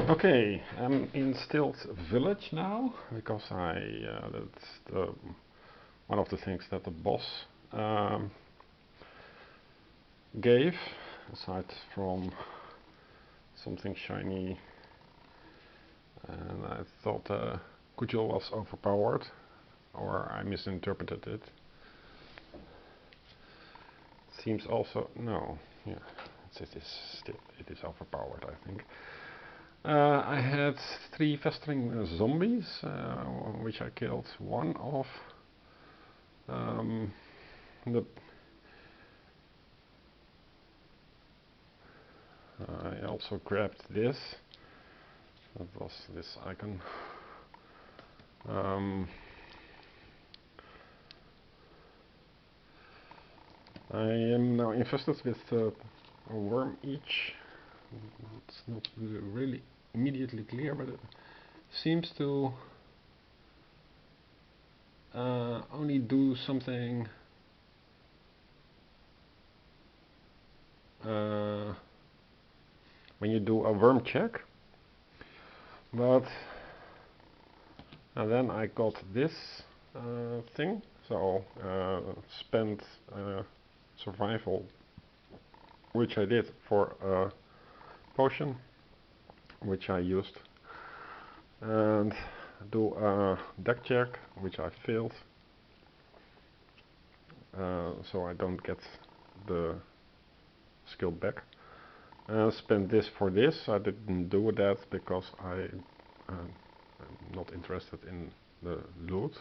Okay, I'm in Stilt Village now because that's one of the things that the boss um, gave, aside from something shiny, and I thought Cudgel was overpowered, or I misinterpreted it. Seems also no, yeah, it is overpowered, I think. I had 3 festering zombies, which I killed. One of the I also grabbed this. That was this icon. I am now infested with a worm each. It's not really immediately clear, but it seems to only do something when you do a worm check. But and then I got this thing, so spent survival, which I did for a potion, which I used, and do a deck check, which I failed, so I don't get the skill back. Spent this for this. I didn't do that because I'm not interested in the loot.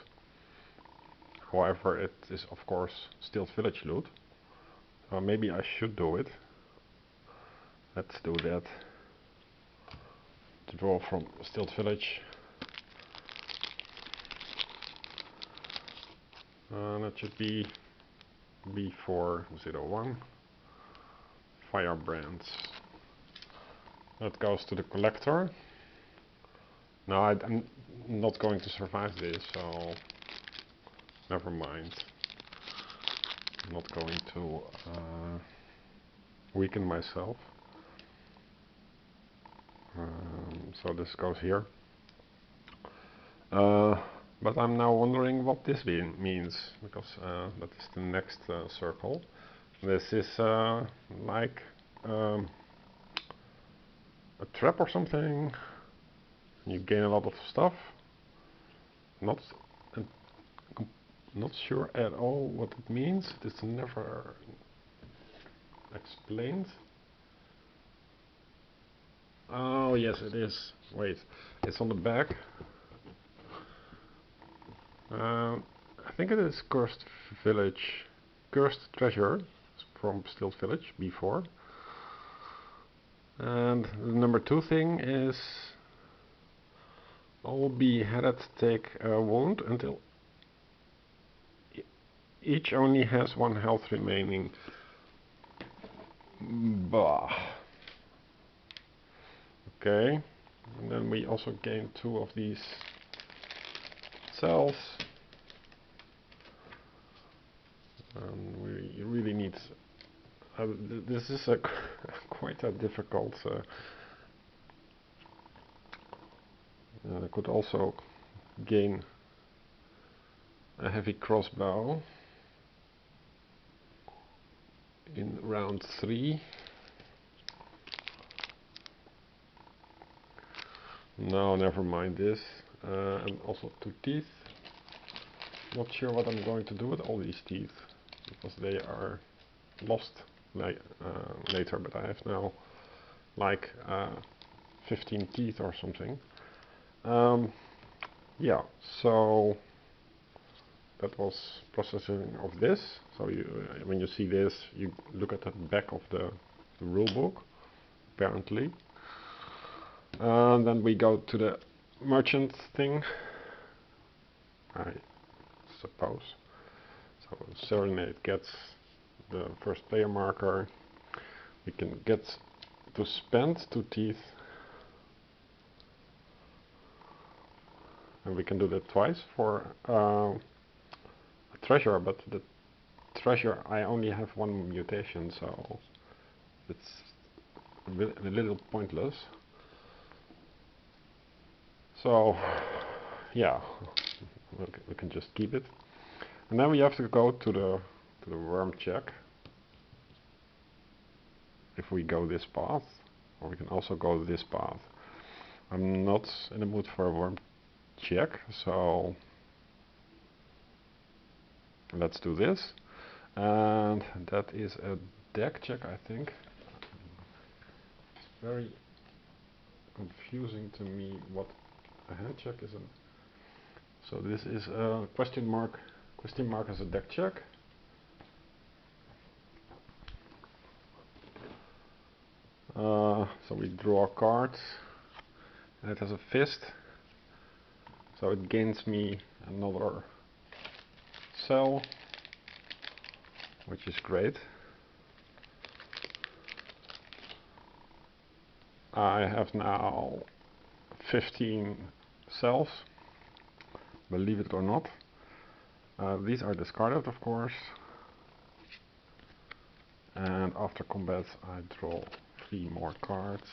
However, it is of course Stilt Village loot. Maybe I should do it. Let's do that. To draw from Stilt Village. That should be B401. Firebrands. That goes to the collector. No, I'm not going to survive this, so never mind. I'm not going to weaken myself. So this goes here. But I'm now wondering what this means, because that is the next circle. This is like a trap or something. You gain a lot of stuff. Not sure at all what it means. It's never explained. Oh yes, it is. Wait, it's on the back. I think it is Cursed Village, Cursed Treasure from Stilt Village before. And the number 2 thing is all beheaded take a wound until each only has 1 health remaining. Bah. Okay, and then we also gain 2 of these cells. And we really need. This is a quite a difficult. I could also gain a heavy crossbow in round 3. No, never mind this. And also 2 teeth. Not sure what I'm going to do with all these teeth, because they are lost later, but I have now like 15 teeth or something. Yeah, so that was processing of this. So when you see this, you look at the back of the rule book, apparently. And then we go to the merchant thing, I suppose. So Serenade gets the first player marker. We can get to spend 2 teeth, and we can do that twice for a treasure, but the treasure I only have 1 mutation, so it's a little pointless. So yeah, we can just keep it. And then we have to go to the worm check. If we go this path, or we can also go this path. I'm not in the mood for a worm check, so let's do this. And that is a deck check, I think. It's very confusing to me what a hand check is. So this is a question mark as a deck check. So we draw a card, and it has a fist, so it gains me another cell, which is great. I have now 15 cells, believe it or not. These are discarded, of course, and after combat I draw 3 more cards.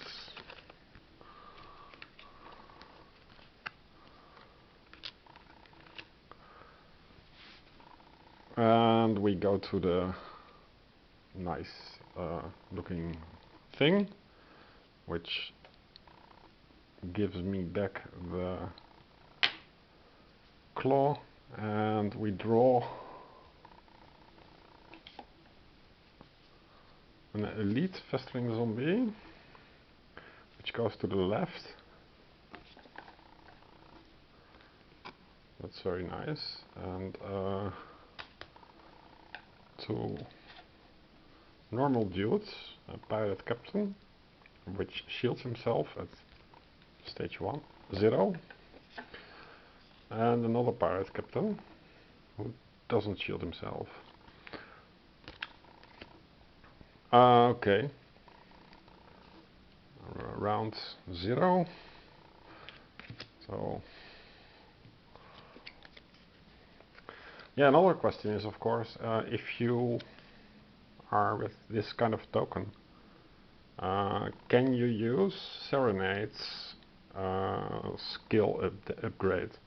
And we go to the nice looking thing, which gives me back the claw, and we draw an elite festering zombie, which goes to the left. That's very nice. And 2 normal dudes, a pirate captain, which shields himself at stage 0, and another pirate captain who doesn't shield himself. Okay, round 0. So yeah, another question is, of course, if you are with this kind of token, can you use Serenade's skill upgrade?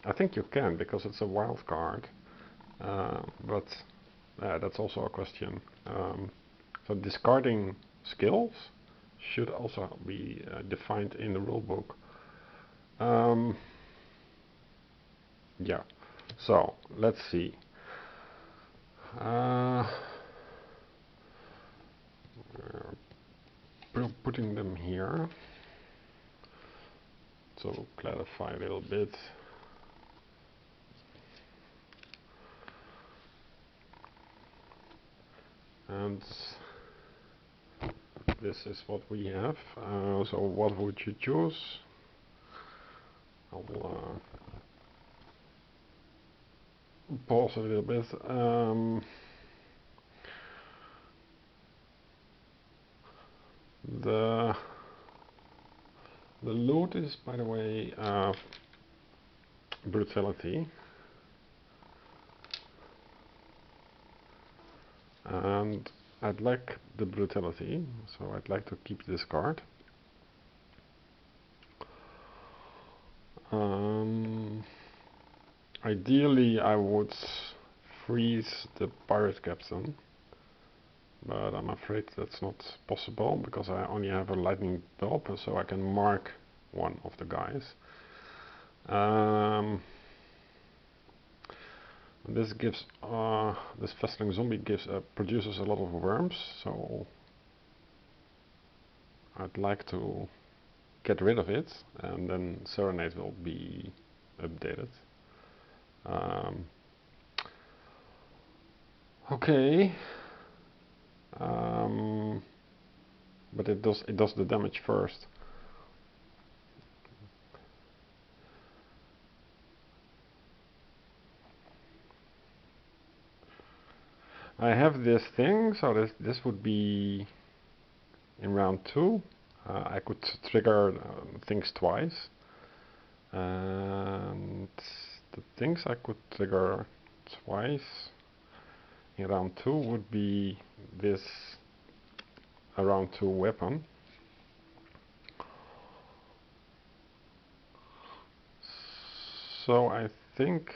I think you can, because it's a wild card, but that's also a question. So discarding skills should also be defined in the rulebook. Yeah, so let's see. Putting them here to clarify a little bit. And this is what we have. So what would you choose? I'll pause a little bit. The loot is, by the way, brutality, and I'd like the brutality, so I'd like to keep this card. Ideally I would freeze the pirate captain, but I'm afraid that's not possible because I only have a lightning bulb, so I can mark one of the guys. This gives this festering zombie produces a lot of worms, so I'd like to get rid of it, and then Serenade will be updated. Okay, but it does the damage first. I have this thing, so this would be in round 2. I could trigger things twice, and the things I could trigger twice in round 2 would be this round 2 weapon, So I think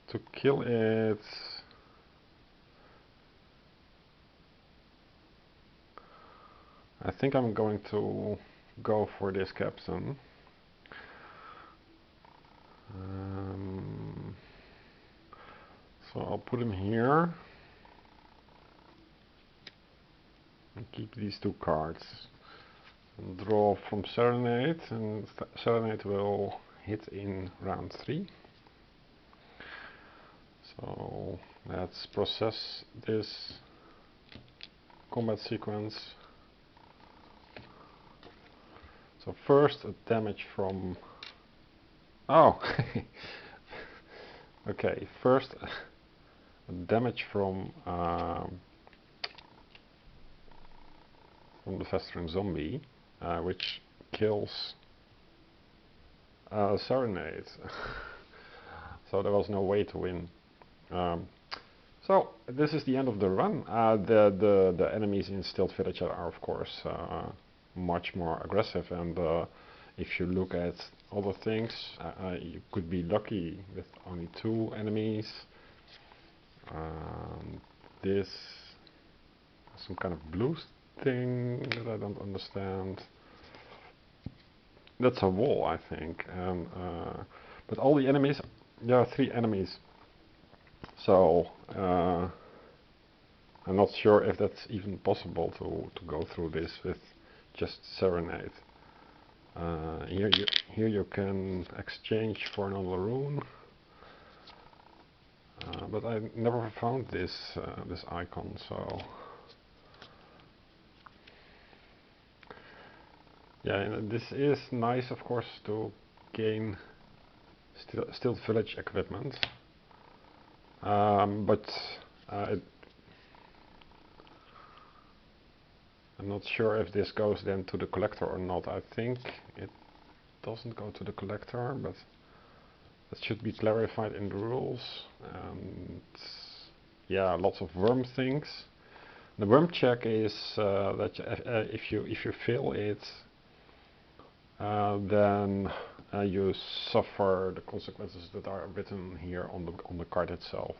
to kill it, I think I'm going to go for this captain. So I'll put him here and keep these two cards. And draw from Serenade, and Serenade will hit in round 3. So let's process this combat sequence. So first a damage from... Oh! Okay, first a damage from the festering zombie, which kills Serenade. So there was no way to win. So this is the end of the run. The enemies in Stilt Village are of course much more aggressive, and if you look at other things, you could be lucky with only 2 enemies. This some kind of blue thing that I don't understand. That's a wall, I think, and but all the enemies, there are 3 enemies. So I'm not sure if that's even possible to go through this with just Serenade. Here you can exchange for another rune, but I never found this this icon. So yeah, and this is nice, of course, to gain Stilt Village equipment, but I'm not sure if this goes then to the collector or not. I think it doesn't go to the collector, but that should be clarified in the rules. And yeah, lots of worm things. The worm check is that if you fail it, then you suffer the consequences that are written here on the card itself.